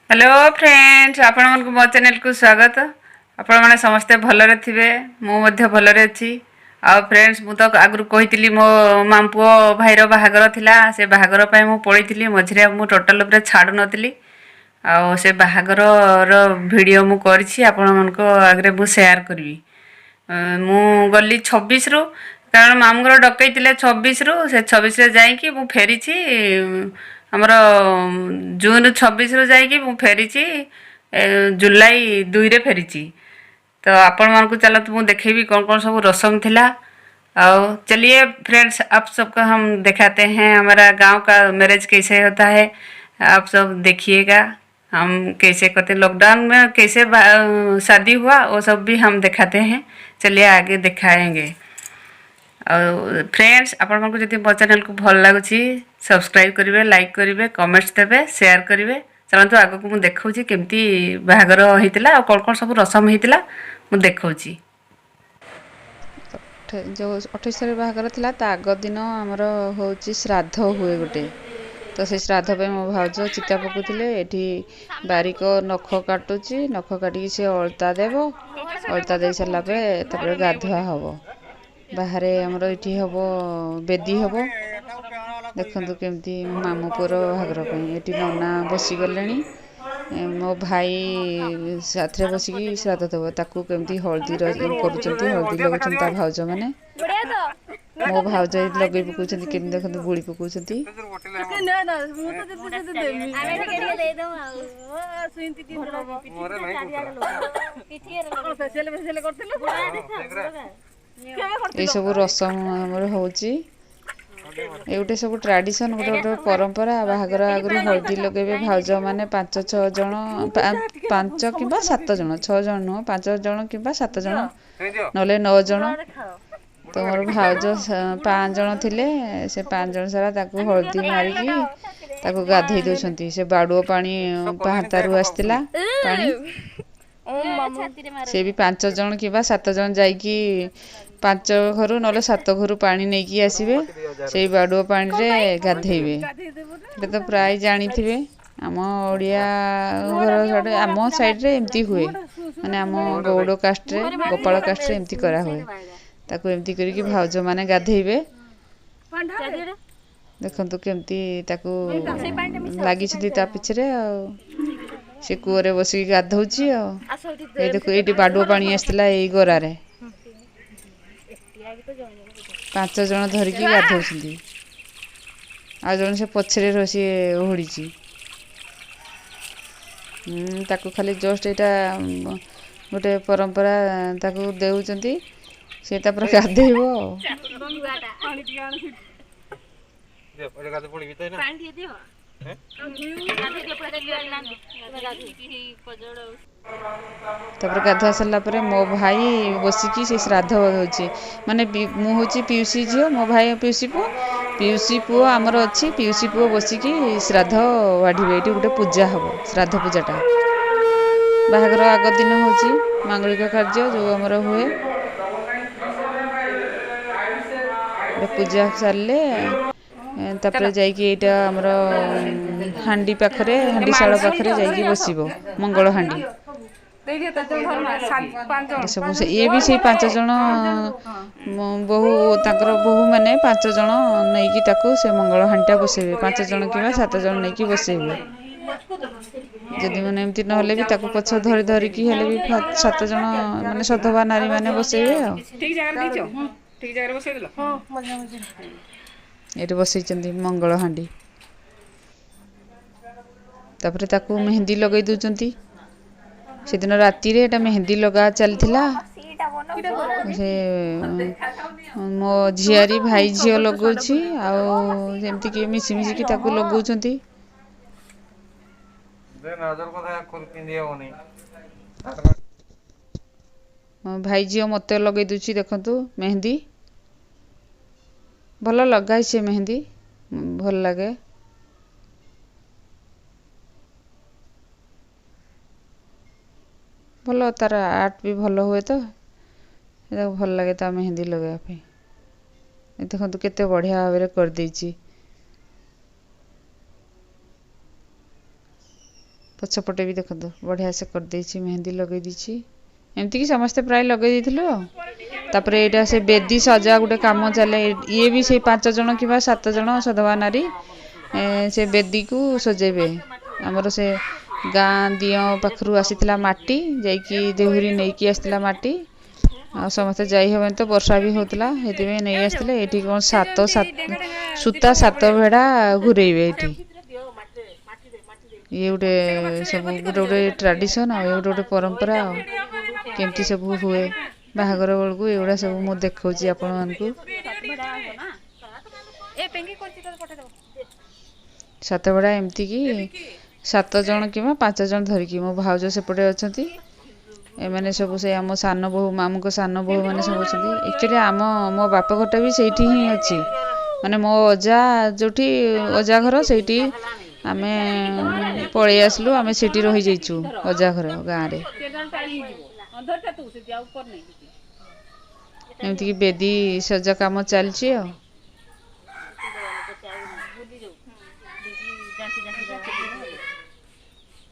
Hello friends आपण मन मो चैनल को स्वागत। आपण माने समस्ते भलरे थिबे मु मध्य भलरे अछि। आ फ्रेंड्स मु तो आगु कहितली मो मामपुओ भाईर बाहागर थिला से बाहागर पय मु पळितली मझरे मु टोटल ऊपर छाडु नथिली। आ से बाहागर रो वीडियो मु करछि आपण मन को आगरे मु शेयर करबी। मु गली 26 रु कारण मामगर डकैतिले 26 रु से 26 रे जाई कि मु फेरिछि हमर जून 26 रु जाई कि मु फेरिछि जुलाई 2 रे फेरिछि। तो आपण मन को चलत मु देखेबी कौन कौन सब रसम थिला। आओ चलिए फ्रेंड्स आप सबको हम दिखाते हैं हमारा गांव का मैरिज कैसे होता है। आप सब देखिएगा हम कैसे करते लॉकडाउन में कैसे शादी हुआ वो सब भी हम दिखाते हैं। चलिए आगे दिखाएंगे। और फ्रेंड्स आपण मन को जदि मो चैनल को भल लागुची सब्सक्राइब करिवे लाइक करिवे कमेंट्स देबे शेयर करिवे। चलतु आगो को मु देखौची केमती बाहागर हेतिला और कोन कोन सब रसम हेतिला मु देखौची। जो 28 बाहागर थिला ता आग दिन आमर होची श्राद्ध हुए गोटे। तो से श्राद्ध पे मो भाउज चिता पकुथिले एठी बारीक नख काटुची नख काटी से अलता देबो अलता दे सरला पे तबरे गाधुआ हबो। बाहरे हमर एठी हबो बेदी हबो। देखंतु केमती मामू पुर बाहागर पे एठी नना बसी गलेनी। मो भाई साथरे बसिकी श्राद्ध देव ताकू केमती हल्दी करूचंती हल्दी लगुचंती ता भाउज माने मो भाउज लगे पकाउचंती केमती देखंतु बुली पकाउचंती। ए सब रसम हमर होची ए गोटे सब ट्रेडिशन गोटे गोटे परंपरा बाहागर आगु हल्दी लगेबे भाउज माने 5-6 जण 5 किबा 7 जण 6 जण नो 5 जण किबा 7 जण नले 9 जण। तो मोर भाउज 5 जण थिले से 5 जण सारा ताकू हल्दी मारिकी ताकू गाधेई दोछंती। से बाडुओ पानी पाहातारु आस्तिला पानी से भी 5 जण किबा 7 जण जाईकी 5 घरु नले 7 घरु पानी नेकी आसीबे से बाडुओ पानी रे गाधेइबे। एटा तो प्राय जानी थिबे आम ओडिया घर साइड आम साइड रे एमती हुए माने आम गौड़ कास्ट रे गोपाल कास्ट रे एमती करा हुए। ताकू एमती करिकी भाउज माने गाधेइबे। देखंतु केमती ताकू लागी छथि ता पिछरे आ से कुओरे बसी गाधौची आ ए देखो एटी बाडुओ पानी आस्तिला एई गोरा रे 5 जण धरिकी गाधौछंती आ जण से पछरे रसी ओहड़ीची। ताकू खाली जस्ट एटा गोटे परंपरा ताकू देउचंती से तापर गाधेइबो। तापर गाधुआ सरला परे मो भाई बसिकी से श्राद्ध होची माने मु होची पिउसी झियो मो भाई पिउसी पुओ आमर अछि पिउसी पुओ बसिकी श्राद्ध वाढिबे। एटी गोटे पूजा हबो श्राद्ध पूजाटा बाहागर आग दिन होची मांगलिक कार्य जो हमर हुए पूजा सारले तापर जाइकी एटा हमर हांडी पाखरे हांडी शाଳ पाखरे जाइकी बसिबो मंगल हांडी सब से ये भी से 5 जण बहु ताकर बहु माने 5 जण नैकी ताकू से मंगल हांडीटा बसेबे 5 जण किबा 7 जण नैकी बसेबे। जदि माने एमती नहले भी ताकू पछ धरि धरि की हेले भी 7 जण माने सधवा नारी माने बसेबे आ ठीक जगह बसेइ देला हां मजा मजा एटे बसेइ चंदी मंगल हांडी। तापर ताकू मेहंदी लगै दुचंती से दिन राती रे एटा मेहंदी लगा चलथिला से मो झियारी भाई झियो लगौछि आ जेमती कि मिसी मिसी कि ताकू लगौचंती। दे नजर को खोल पिंदिया होनी भाई झियो मते लगै दुछि देखंतु मेहंदी भल लगाई से मेहंदी भल लगे। भल तार आर्ट भी भल हुए तो भल लगे ता मेहंदी लगाया पे देखंतु केते बढ़िया भाबरे कर देछि। ପଛପଟେ ବି ଦେଖନ୍ତୁ ବଢ଼ିଆ ସେ କରିଦେଇଛି, ମେହେନ୍ଦି ଲଗେଇ ଦେଇଛି। ଏମିତିକି ସମସ୍ତେ ପ୍ରାୟ ଲଗେଇ ଦେଇଥିଲୁ ଆଉ। ତାପରେ ଏଇଟା ସେ ବେଦି ସଜା ଗୋଟେ କାମ ଚାଲେ, ଇଏ ବି ସେଇ 5 ଜଣ କିମ୍ବା 7 ଜଣ ସଧବା ନାରୀ ସେ ବେଦିକୁ ସଜେଇବେ। ଆମର ସେ ଗାଁ ଦିଅଁ ପାଖରୁ ଆସିଥିଲା ମାଟି, ଯାଇକି ଦେହୁରୀ ନେଇକି ଆସିଥିଲା ମାଟି। ଆଉ ସମସ୍ତେ ଯାଇ ହେବନି ତ, ବର୍ଷା ବି ହେଉଥିଲା, ସେଥିପାଇଁ ନେଇ ଆସିଥିଲେ। ଏଇଠି କ'ଣ ସୂତା 7 ଭେଡ଼ା ଘୁରେଇବେ ଏଇଠି। ଇଏ ଗୋଟେ ସବୁ ଗୋଟେ ଟ୍ରାଡ଼ିସନ୍, ଆଉ ଇଏ ଗୋଟେ ପରମ୍ପରା। ଆଉ କେମିତି ସବୁ ହୁଏ ବାହାଘର ବେଳକୁ, ଏଗୁଡ଼ା ସବୁ ମୁଁ ଦେଖାଉଛି ଆପଣମାନଙ୍କୁ। 7 ଭେଡ଼ା ଏମିତିକି 7 ଜଣ କିମ୍ବା 5 ଜଣ ଧରିକି, ମୋ ଭାଉଜ ସେପଟେ ଅଛନ୍ତି। ଏମାନେ ସବୁ ସେ ଆମ ସାନ ବୋହୂ, ମାମୁଁଙ୍କ ସାନ ବୋହୂ ମାନେ ସବୁ ଅଛନ୍ତି। ଆକ୍ଚୁଆଲି ମୋ ବାପ ଘରଟା ବି ସେଇଠି ହିଁ ଅଛି, ମାନେ ମୋ ଅଜା ଯେଉଁଠି ଅଜା ଘର ସେଇଠି ଆମେ ପଳେଇ ଆସିଲୁ, ଆମେ ସେଇଠି ରହିଯାଇଛୁ ଅଜା ଘର ଗାଁରେ। ଏମିତିକି ବେଦି ସଜା କାମ ଚାଲିଛି ଆଉ।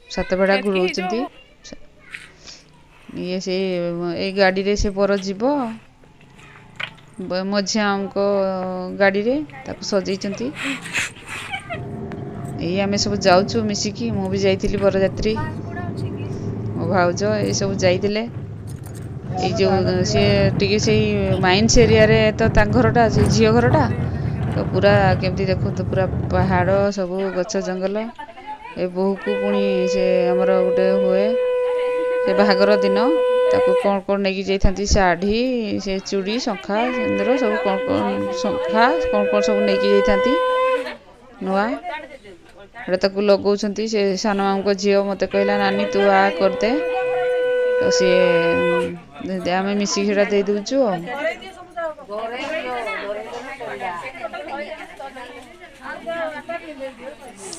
ସାତ ଭେଡ଼ା ଘୁରଉଛନ୍ତି। ଇଏ ସେ ଏଇ ଗାଡ଼ିରେ ସେ ବର ଯିବ, ମଝିଆଙ୍କ ଗାଡ଼ିରେ ତାକୁ ସଜେଇଛନ୍ତି। ଏଇ ଆମେ ସବୁ ଯାଉଛୁ ମିଶିକି, ମୁଁ ବି ଯାଇଥିଲି ବରଯାତ୍ରୀ, ମୋ ଭାଉଜ ଏଇସବୁ ଯାଇଥିଲେ। ଏଇ ଯେଉଁ ସିଏ ଟିକେ ସେଇ ମାଇନ୍ସ ଏରିଆରେ ତ ତାଙ୍କ ଘରଟା, ସେ ଝିଅ ଘରଟା ତ ପୁରା କେମିତି ଦେଖନ୍ତୁ, ପୁରା ପାହାଡ଼, ସବୁ ଗଛ ଜଙ୍ଗଲ। ଏ ବୋହୂକୁ ପୁଣି ସେ ଆମର ଗୋଟେ ହୁଏ ସେ ବାହାଘର ଦିନ, ତାକୁ କ'ଣ କ'ଣ ନେଇକି ଯାଇଥାନ୍ତି, ଶାଢ଼ୀ, ସେ ଚୁଡ଼ି, ଶଙ୍ଖା, ସିନ୍ଦୁର, ସବୁ କ'ଣ କ'ଣ ସବୁ ନେଇକି ଯାଇଥାନ୍ତି ନୂଆ। ଏଇଟା ତାକୁ ଲଗାଉଛନ୍ତି। ସେ ସାନ ମାମୁଁଙ୍କ ଝିଅ ମୋତେ କହିଲା, ନାନୀ ତୁ ଆ କରିଦେ, ତ ସିଏ ଆମେ ମିଶିକି ସେଇଟା ଦେଇ ଦେଉଛୁ ଆଉ।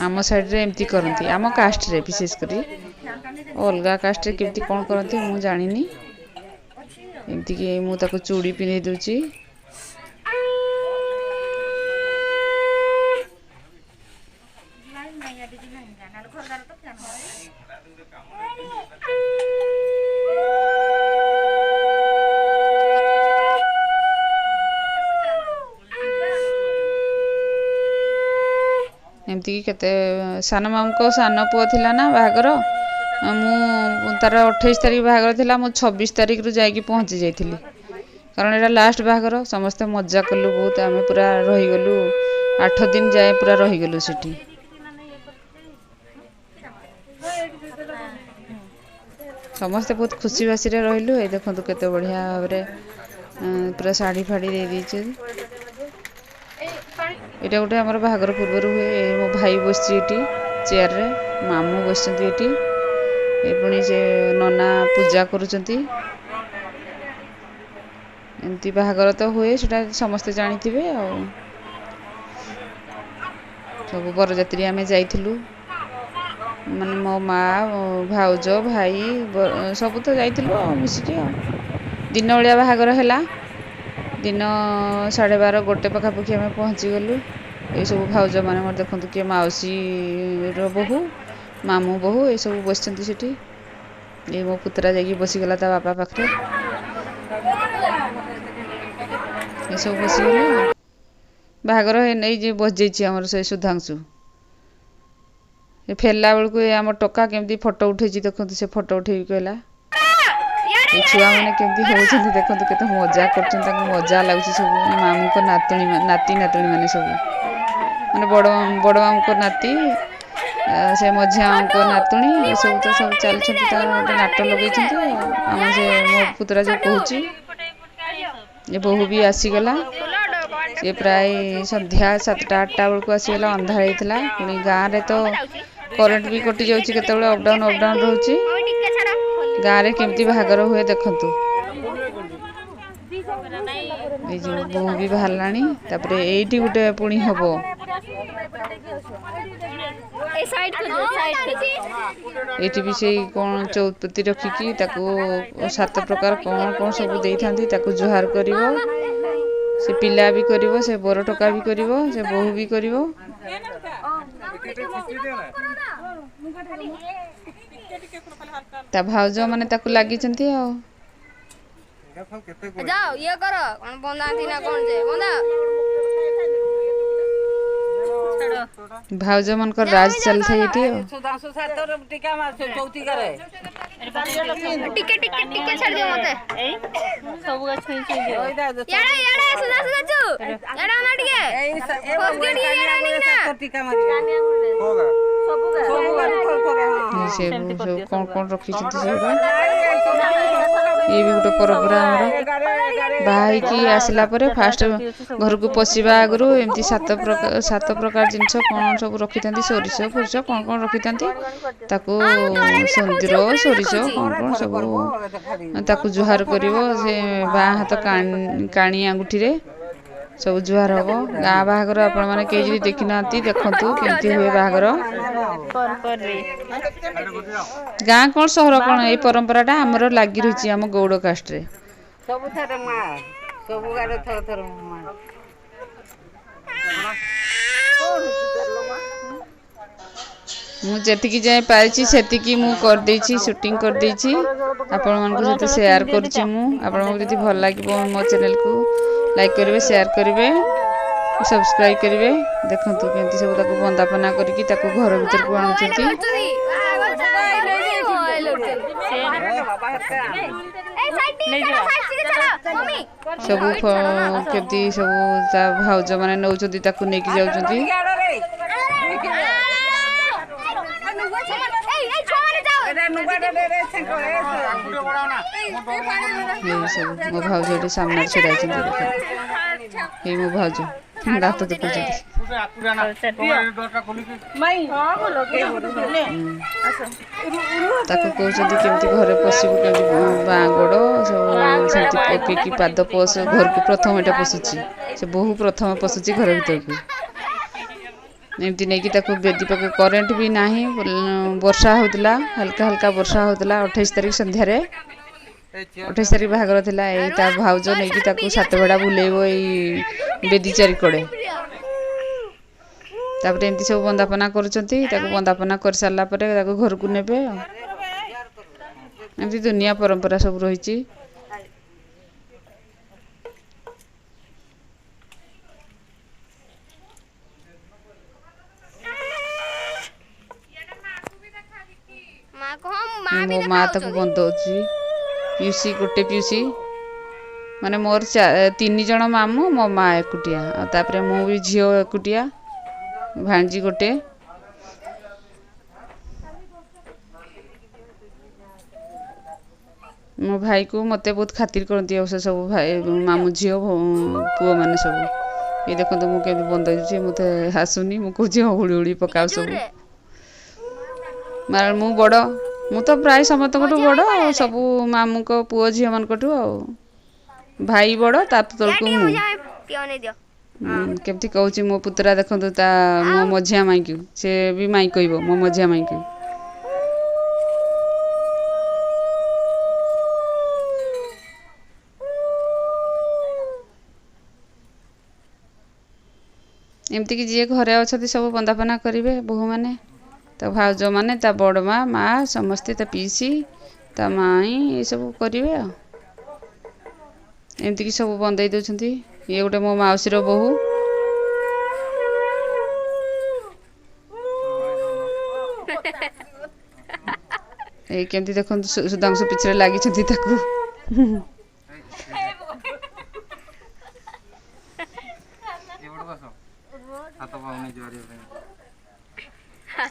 ଆମ ସାଇଡ଼ରେ ଏମିତି କରନ୍ତି, ଆମ କାଷ୍ଟରେ ବିଶେଷ କରି। ଅଲଗା କାଷ୍ଟରେ କେମିତି କ'ଣ କରନ୍ତି ମୁଁ ଜାଣିନି। ଏମିତିକି ମୁଁ ତାକୁ ଚୁଡ଼ି ପିନ୍ଧେଇ ଦେଉଛି। ଏମିତିକି କେତେ ସାନ ମାମୁଁଙ୍କ ସାନ ପୁଅ ଥିଲା ନା ବାହାଘର, ମୁଁ ତାର 28 ତାରିଖ ବାହାଘର ଥିଲା, ମୁଁ 26 ତାରିଖରୁ ଯାଇକି ପହଞ୍ଚି ଯାଇଥିଲି, କାରଣ ଏଇଟା ଲାଷ୍ଟ ବାହାଘର। ସମସ୍ତେ ମଜା କଲୁ ବହୁତ, ଆମେ ପୁରା ରହିଗଲୁ 8 ଦିନ ଯାଏ, ପୁରା ରହିଗଲୁ ସେଠି। ସମସ୍ତେ ବହୁତ ଖୁସି ବାସିରେ ରହିଲୁ। ଏଇ ଦେଖନ୍ତୁ କେତେ ବଢ଼ିଆ ଭାବରେ ପୁରା ଶାଢ଼ୀ ଫାଢ଼ୀ ଦେଇ ଦେଇଛନ୍ତି। ଏଇଟା ଗୋଟେ ଆମର ବାହାଘର ପୂର୍ବରୁ ହୁଏ। ମୋ ଭାଇ ବସିଛି ଏଠି ଚେୟାରରେ, ମାମୁଁ ବସିଛନ୍ତି ଏଠି, ଏ ପୁଣି ସେ ନନା ପୂଜା କରୁଛନ୍ତି। ଏମିତି ବାହାଘର ତ ହୁଏ, ସେଟା ସମସ୍ତେ ଜାଣିଥିବେ ଆଉ। ସବୁ ବରଯାତ୍ରୀ ଆମେ ଯାଇଥିଲୁ, ମାନେ ମୋ ମା, ଭାଉଜ, ଭାଇ ସବୁ ତ ଯାଇଥିଲୁ ଆଉ ମିଶିକି ଆଉ। ଦିନ ବେଳିଆ ବାହାଘର ହେଲା, ଦିନ 12:30 1 ପାଖାପାଖି ଆମେ ପହଞ୍ଚିଗଲୁ। ଏଇସବୁ ଭାଉଜମାନେ ମୋର ଦେଖନ୍ତୁ, କିଏ ମାଉସୀର ବୋହୂ, ମାମୁଁ ବୋହୂ, ଏସବୁ ବସିଛନ୍ତି ସେଠି। ଏଇ ମୋ ପୁତୁରା ଯାଇକି ବସିଗଲା ତା ବାପା ପାଖରେ, ଏସବୁ ବସିଗଲେ ଆଉ। ବାହାଘର ନେଇ ଯେ ବସିଯାଇଛି ଆମର ସେ ସୁଧାଂଶୁ। ଫେରିଲା ବେଳକୁ ଏ ଆମ ଟୋକା କେମିତି ଫଟୋ ଉଠେଇଛି ଦେଖନ୍ତୁ, ସେ ଫଟୋ ଉଠେଇବି କହିଲା। ଏ ଛୁଆମାନେ କେମିତି ହେଉଛନ୍ତି ଦେଖନ୍ତୁ, କେତେ ମଜା କରୁଛନ୍ତି, ତାଙ୍କୁ ମଜା ଲାଗୁଛି ସବୁ। ମାମୁଁଙ୍କ ନାତି ନାତୁଣୀ ମାନେ ସବୁ, ମାନେ ବଡ଼ ମାମୁଁଙ୍କ ନାତି, ସେ ମଝିଆ ମାମୁଁଙ୍କ ନାତୁଣୀ, ଏସବୁ ତ ସବୁ ଚାଲିଛନ୍ତି, ତାଙ୍କର ଗୋଟେ ନାଟ ଲଗେଇଛନ୍ତି ଆଉ। ଆମ ସେ ମୋ ପୁତୁରା ଯେଉଁ କହୁଛି, ଏ ବୋହୂ ବି ଆସିଗଲା। ସେ ପ୍ରାୟ ସନ୍ଧ୍ୟା 7ଟା 8ଟା ବେଳକୁ ଆସିଗଲା, ଅନ୍ଧାର ହେଇଥିଲା। ପୁଣି ଗାଁରେ ତ କରେଣ୍ଟ ବି କଟି ଯାଉଛି, କେତେବେଳେ ଅପଡାଉନ୍ ରହୁଛି। ଗାଁରେ କେମିତି ବାହାଘର ହୁଏ ଦେଖନ୍ତୁ। ଏଇ ଯେଉଁ ବୋହୂ ବି ବାହାରିଲାଣି। ତାପରେ ଏଇଠି ଗୋଟେ ପୁଣି ହବ, ଏଇଠି ବି ସେଇ କ'ଣ ଚଉପତି ରଖିକି ତାକୁ 7 ପ୍ରକାର କ'ଣ କ'ଣ ସବୁ ଦେଇଥାନ୍ତି, ତାକୁ ଜୁହାର କରିବ। ସେ ପିଲା ବି କରିବ, ସେ ବର ଟୋକା ବି କରିବ, ସେ ବୋହୂ ବି କରିବ। ତା ଭାଉଜ ମାନେ ତାକୁ ଲାଗିଛନ୍ତି ଆଉ। ଯାଅ ଇଏ କର କଣ ବନ୍ଦାନ୍ତି ନା କଣ ଯେ ବନ୍ଦା ଭାଉଜ ମାନଙ୍କର ରାଜ ଚାଲିଥାଏ ଏଠି ଆଉ। ଟିକେ ଟିକେ ଟିକେ ଛାଡିଦିଅ ମତେ ସବୁ ଗଛ ଛୁଇଁଦିଅ ୟାଡା ୟାଡା ସୁଧା ସୁଧା ଚୁ ୟାଡା ନା ଟିକେ ଫସକେ ଟିକେ ୟାଡା ନିନା ସେ ସବୁ କଣ ରଖିଛନ୍ତି ସେଗୁଡା। ଇଏ ବି ଗୋଟେ ପରମ୍ପରା ଆମର। ବାହା ହେଇକି ଆସିଲା ପରେ ଫାଷ୍ଟ ଘରକୁ ପଶିବା ଆଗରୁ ଏମିତି ସାତ ପ୍ରକାର ଜିନିଷ କଣ ସବୁ ରଖିଥାନ୍ତି, ସୋରିଷ ଫୋରିଷ କଣ କଣ ରଖିଥାନ୍ତି, ତାକୁ ସିନ୍ଦୁର ସୋରିଷ କଣ ସବୁ ତାକୁ ଜୁହାର କରିବ। ସେ ବାଁ ହାତ କାଣି ଆଙ୍ଗୁଠିରେ ସବୁ ଜୁହାର ହବ। ଗାଁ ବାହାଘର ଆପଣମାନେ କେହି ଯଦି ଦେଖିନାହାନ୍ତି ଦେଖନ୍ତୁ କେମିତି ହୁଏ ବାହାଘର। ଗାଁ କଣ ସହର କଣ, ଏଇ ପରମ୍ପରାଟା ଆମର ଲାଗି ରହିଛି ଆମ ଗୌଡ଼ କାଷ୍ଟରେ। ସବୁଥର ମା ସବୁ ଗାଡେ ଥର ଥର ମା ମୁଁ ଯେତିକି ଯାଏଁ ପାରିଛି ସେତିକି ମୁଁ କରିଦେଇଛି, ସୁଟିଂ କରିଦେଇଛି, ଆପଣମାନଙ୍କ ସହିତ ସେୟାର କରୁଛି। ମୁଁ ଆପଣଙ୍କୁ ଯଦି ଭଲ ଲାଗିବ ମୋ ଚ୍ୟାନେଲକୁ ଲାଇକ୍ କରିବେ, ସେୟାର କରିବେ, ସବସ୍କ୍ରାଇବ୍ କରିବେ। ଦେଖନ୍ତୁ କେମିତି ସବୁ ତାକୁ ବନ୍ଦାପନା କରିକି ତାକୁ ଘର ଭିତରକୁ ଆଣୁଛନ୍ତି। ସବୁ କେମିତି ସବୁ ତା ଭାଉଜ ମାନେ ନଉଛନ୍ତି, ତାକୁ ନେଇକି ଯାଉଛନ୍ତି। ସବୁ ମୋ ଭାଉଜ ଏଠି ସାମ୍ନାରେ ଛିଡ଼ା ହେଇଛନ୍ତି। ଏଇ ମୋ ଭାଉଜ ଦାନ୍ତ ଦେଖୁଛନ୍ତି। ତାକୁ କହୁଛନ୍ତି କେମିତି ଘରେ ପଶିବୁ, କେମିତି ବାଁ ଗୋଡ଼ ସବୁ ସେମିତି ପକେଇକି ପାଦ ପୋଷ ଘରକୁ। ପ୍ରଥମ ଏଇଟା ପଶୁଛି, ସେ ବୋହୂ ପ୍ରଥମ ପଶୁଛି ଘର ଭିତରକୁ। ଏମିତି ନେଇକି ତାକୁ ବେଦି ପକେଇ, କରେଣ୍ଟ ବି ନାହିଁ, ବର୍ଷା ହେଉଥିଲା, ହାଲକା ହାଲକା ବର୍ଷା ହେଉଥିଲା। 28 ତାରିଖ ସନ୍ଧ୍ୟାରେ, 28 ତାରିଖ ବାହାଘର ଥିଲା। ଏଇ ତା ଭାଉଜ ନେଇକି ତାକୁ ସାତ ବେଡ଼ା ବୁଲେଇବ ଏଇ ବେଦି ଚାରିକଡ଼େ। ତାପରେ ଏମିତି ସବୁ ବନ୍ଦାପନା କରୁଛନ୍ତି। ତାକୁ ବନ୍ଦାପନା କରିସାରିଲା ପରେ ତାକୁ ଘରକୁ ନେବେ ଆଉ। ଏମିତି ଦୁନିଆ ପରମ୍ପରା ସବୁ ରହିଛି। ମୋ ମା ତାକୁ ବନ୍ଦଉଛି। ପିଉସୀ, ଗୋଟେ ପିଉସୀ, ମାନେ ମୋର 3 ଜଣ ମାମୁଁ, ମୋ ମା ଏକୁଟିଆ, ଆଉ ତାପରେ ମୁଁ ବି ଝିଅ ଏକୁଟିଆ, ଭାଣିଜି ଗୋଟେ। ମୋ ଭାଇକୁ ମୋତେ ବହୁତ ଖାତିର କରନ୍ତି ଆଉ ସେ ସବୁ ଭାଇ ମାମୁଁ ଝିଅ ପୁଅମାନେ ସବୁ। ଏଇ ଦେଖନ୍ତୁ ମୁଁ କେମିତି ବନ୍ଦଉଛି, ମୋତେ ଆସୁନି, ମୁଁ କହୁଛି ହଁ ହୁଳି ହୁଳି ପକାଉ ସବୁ। ମୁଁ ବଡ଼, ମୁଁ ତ ପ୍ରାୟ ସମସ୍ତଙ୍କଠୁ ବଡ଼, ସବୁ ମାମୁଁଙ୍କ ପୁଅ ଝିଅମାନଙ୍କଠୁ ଆଉ। ଭାଇ ବଡ଼, ତା ତଳକୁ ମୁଁ। କେମିତି କହୁଛି ମୋ ପୁତୁରା, ଦେଖନ୍ତୁ ମୋ ମଝିଆ ମାଇଁକୁ, ସେ ବି ମାଇଁ କହିବ ମୋ ମଝିଆ ମାଇଁକୁ। ଏମିତିକି ଯିଏ ଘରେ ଅଛନ୍ତି ସବୁ ବନ୍ଦାପନା କରିବେ, ବୋହୂମାନେ, ତା ଭାଉଜମାନେ, ତା ବଡ଼ ମା, ସମସ୍ତେ, ତା ପିଇସି, ତା ମାଇଁ, ଏସବୁ କରିବେ ଆଉ। ଏମିତିକି ସବୁ ବନ୍ଦେଇ ଦେଉଛନ୍ତି। ଇଏ ଗୋଟେ ମୋ ମାଉସୀର ବୋହୂ। ଏଇ କେମିତି ଦେଖନ୍ତୁ ସୁଧାଂଶୁ ପିଛରେ ଲାଗିଛନ୍ତି ତାକୁ।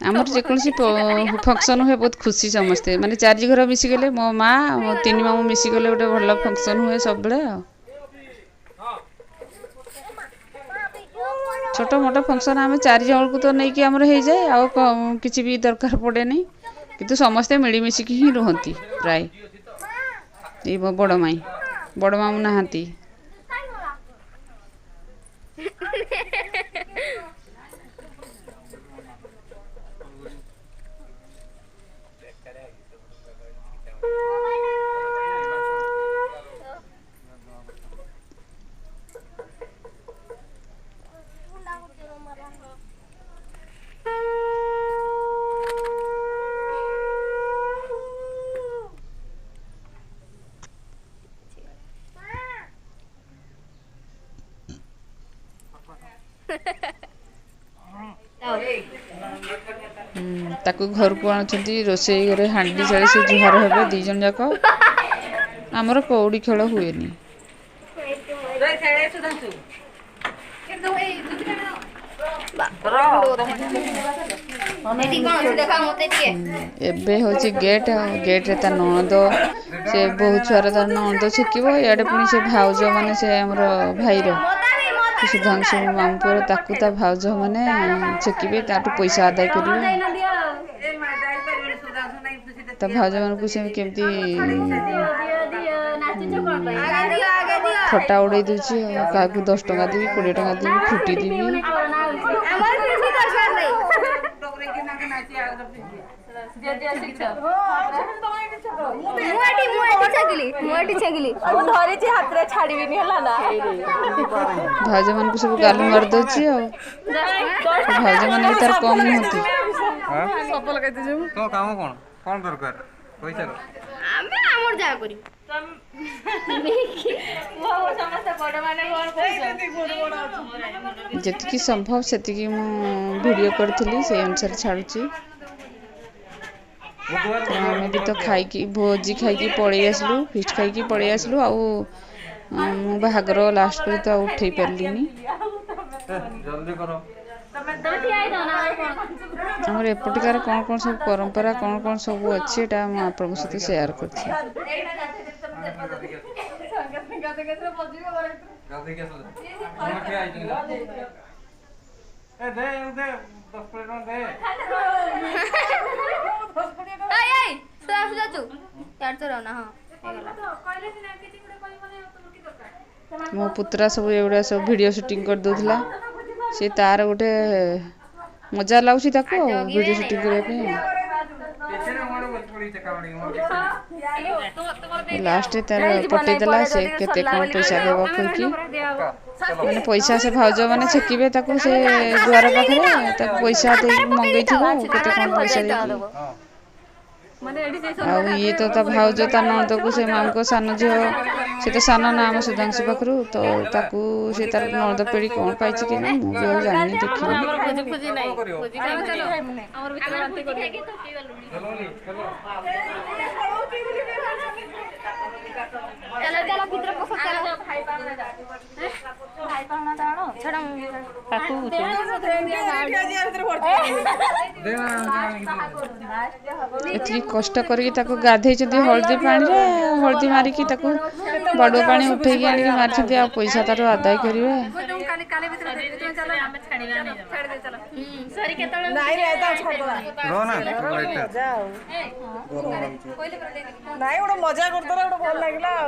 ଆମର ଯେକୌଣସି ଫଙ୍କସନ୍ ହୁଏ ବହୁତ ଖୁସି ସମସ୍ତେ, ମାନେ 4 ଘର ମିଶିଗଲେ, ମୋ ମା, ମୋ 3 ମାମୁଁ ମିଶିଗଲେ ଗୋଟେ ଭଲ ଫଙ୍କସନ୍ ହୁଏ ସବୁବେଳେ ଆଉ। ଛୋଟ ମୋଟ ଫଙ୍କସନ୍ ଆମେ 4 ଜଣଙ୍କୁ ତ ନେଇକି ଆମର ହେଇଯାଏ, ଆଉ କିଛି ବି ଦରକାର ପଡ଼େନି। କିନ୍ତୁ ସମସ୍ତେ ମିଳିମିଶିକି ହିଁ ରୁହନ୍ତି ପ୍ରାୟ। ଏଇ ମୋ ବଡ଼ ମାଇଁ, ବଡ଼ ମାମୁଁ ନାହାନ୍ତି। ତାକୁ ଘରକୁ ଆଣୁଛନ୍ତି ରୋଷେଇ ଘରେ ହାଣ୍ଡି ଶାଳି ସେ ଜୁହାର ହେବେ 2 ଜଣ ଯାକ। ଆମର କଉଡ଼ି ଖେଳ ହୁଏନି। ଏବେ ହେଉଛି ଗେଟ୍ ଆଉ ଗେଟ୍ରେ ତା ନଣନ୍ଦ ସେ ବହୁତ ଛୁଆର ତାର ନଣନ୍ଦ ଛେକିବ ଇଆଡ଼େ ପୁଣି ସେ ଭାଉଜ ମାନେ ସେ ଆମର ଭାଇର ସୁଧାଂଶୁ ମାମୁଁ ପୁଅର ତାକୁ ତା ଭାଉଜ ମାନେ ଛେକିବେ ତାଠୁ ପଇସା ଆଦାୟ କରିବେ। ତା ଭାଉଜ ମାନଙ୍କୁ ସେ କେମିତି ଥଟା ଉଡ଼େଇ ଦେଉଛି ଆଉ କାହାକୁ 10 ଟଙ୍କା ଦେବି 20 ଟଙ୍କା ଦେବି ଫୁଟି ଦେବି। ଭାଉଜ ମାନଙ୍କୁ ସବୁ ଗାଲୁ ମାରି ଦଉଛି ଆଉ ଭାଉଜ ମାନେ ବି ତାର କମ୍ ନୁହନ୍ତି। ତ କାମ କଣ ଦରକାର ପଇସା ଆମେ ଆମର ଯାହା କରିବୁ ଯେତିକି ସମ୍ଭବ ସେତିକି ମୁଁ ଭିଡ଼ିଓ କରିଥିଲି ସେଇ ଅନୁସାରେ ଛାଡ଼ୁଛି। ଆମେ ବି ତ ଖାଇକି ଭୋଜି ଖାଇକି ପଳେଇ ଆସିଲୁ ଫିଷ୍ଟ ଖାଇକି ପଳେଇ ଆସିଲୁ ଆଉ ମୁଁ ବାହାଘର ଲାଷ୍ଟ କରି ତ ଆଉ ଉଠେଇ ପାରିଲିନି। ଜଲ୍ଦି କର। ଆମର ଏପଟିକାର କ'ଣ ସବୁ ପରମ୍ପରା କ'ଣ ସବୁ ଅଛି ଏଇଟା ମୁଁ ଆପଣଙ୍କ ସହିତ ସେୟାର କରୁଛି। ମୋ ପୁତୁରା ସବୁ ଏଗୁଡ଼ା ସବୁ ଭିଡ଼ିଓ ସୁଟିଂ କରିଦେଉଥିଲା। ସେ ତାର ଗୋଟେ ମଜା ଲାଗୁଛି ତାକୁ ଆଉ ଭିଡ଼ିଓ ସୁଟିଂ କରିବା ପାଇଁ। ଲାଷ୍ଟରେ ତାର ପଟେଇଦେଲା ସେ କେତେ କ'ଣ ପଇସା ଦେବ କହିକି ମାନେ ପଇସା ସେ ଭାଉଜ ମାନେ ଛେକିବେ ତାକୁ ସେ ଦୁଆର ପାଖରେ ତାକୁ ପଇସା ଦେଇକି ମଗେଇଥିବ ଆଉ କେତେ କ'ଣ ପଇସା ଦେଇକି। ଆଉ ଇଏ ତ ତା ଭାଉଜ ତା ନଣନ୍ଦକୁ ସେ ମାମୁଙ୍କ ସାନ ଝିଅ ସେ ତ ସାନ ନା ଆମ ସୁଧାଂଶୁ ପାଖରୁ ତ ତାକୁ ସେ ତାର ନଣନ୍ଦ ପେଡ଼ି କ'ଣ ପାଇଛି କି ନା ମୁଁ ବି ଆଉ ଜାଣିନି ଦେଖିନି। ଏତିକି କଷ୍ଟ କରିକି ତାକୁ ଗାଧେଇଛନ୍ତି ହଳଦୀ ପାଣିରେ ହଳଦୀ ମାରିକି ତାକୁ ବଡ଼ୁଆ ପାଣି ଉଠେଇକି ଆଣିକି ମାରିଛନ୍ତି ଆଉ ପଇସା ତାର ଆଦାୟ କରିବେ। ନାଇଁ ଗୋଟେ ମଜା କରିଦେଲା ଗୋଟେ ଭଲ ଲାଗିଲା ଆଉ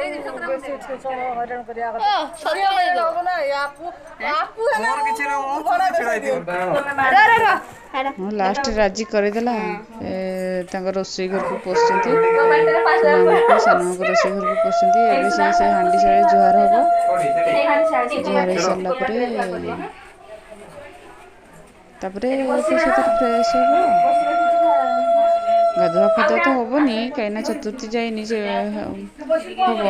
ହଇରାଣ କରିବା କଥା ହଁ ଲାଷ୍ଟ ରାଜି କରିଦେଲା। ତାଙ୍କ ରୋଷେଇ ଘରକୁ ପଶୁଛନ୍ତି ମାମାଙ୍କୁ ସାନମାଙ୍କୁ ରୋଷେଇ ଘରକୁ ପଶୁଛନ୍ତି। ଏବେ ସେ ହାଣ୍ଡି ଶାଳେ ଜୁହାର ହବ। ଜୁହାର ହେଇସାରିଲା ପରେ ତାପରେ ସେ ଫ୍ରେଶ ହବ। ଗାଧୁଆ ଫାଧୁଆ ତ ହବନି କାହିଁକିନା ଚତୁର୍ଥୀ ଯାଇନି ସେ ହବ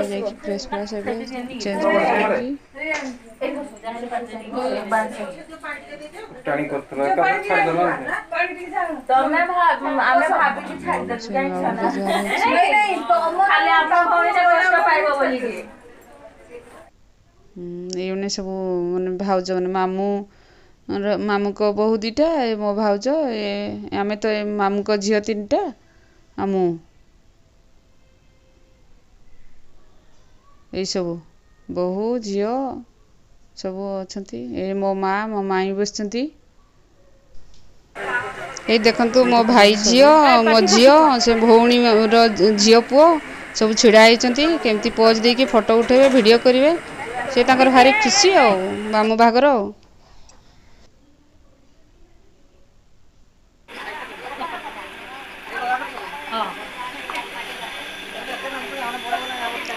ଯାଇକି ଫ୍ରେଶ ଫ୍ରେଶ ଏବେ ଚେଞ୍ଜ କରିକି ଏଇମାନେ ସବୁ ମାନେ ଭାଉଜ ମାନେ ମାମୁଁଙ୍କ ବୋହୂ 2ଟା ମୋ ଭାଉଜ ଆମେ ତ ମାମୁଁଙ୍କ ଝିଅ 3ଟା ଆଉ ମୁଁ ଏଇସବୁ ବୋହୂ ଝିଅ ସବୁ ଅଛନ୍ତି। ମୋ ମାଇଁ ବସିଛନ୍ତି। ଏଇ ଦେଖନ୍ତୁ ମୋ ଭାଇ ଝିଅ ମୋ ଝିଅ ସେ ଭଉଣୀର ଝିଅ ପୁଅ ସବୁ ଛିଡ଼ା ହେଇଛନ୍ତି କେମିତି ପୋଜ୍ ଦେଇକି ଫଟୋ ଉଠାଇବେ ଭିଡ଼ିଓ କରିବେ। ସେ ତାଙ୍କର ଭାରି ଖୁସି ଆଉ ମାମୁଁ ବାହାଘର ଆଉ।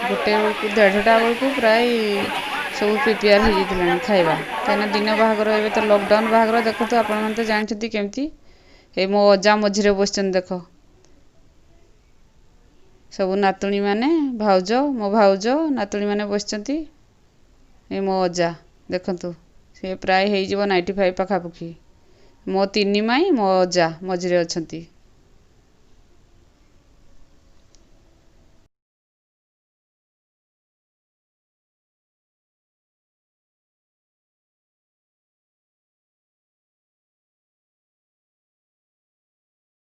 ଗୋଟେ ବେଳକୁ 1:30ଟା ବେଳକୁ ପ୍ରାୟ ସବୁ ପ୍ରିପେୟାର ହେଇଯାଇଥିଲାଣି ଖାଇବା କାହିଁକିନା ଦିନ ବାହାଘର ଏବେ ତ ଲକଡାଉନ୍ ବାହାଘର ଦେଖନ୍ତୁ ଆପଣମାନେ ତ ଜାଣିଛନ୍ତି କେମିତି। ଏ ମୋ ଅଜା ମଝିରେ ବସିଛନ୍ତି ଦେଖ ସବୁ ନାତୁଣୀ ମାନେ ଭାଉଜ ମୋ ଭାଉଜ ନାତୁଣୀ ମାନେ ବସିଛନ୍ତି। ଏ ମୋ ଅଜା ଦେଖନ୍ତୁ ସେ ପ୍ରାୟ ହେଇଯିବ 95 ପାଖାପାଖି। ମୋ ତିନି ମାଇଁ ମୋ ଅଜା ମଝିରେ ଅଛନ୍ତି।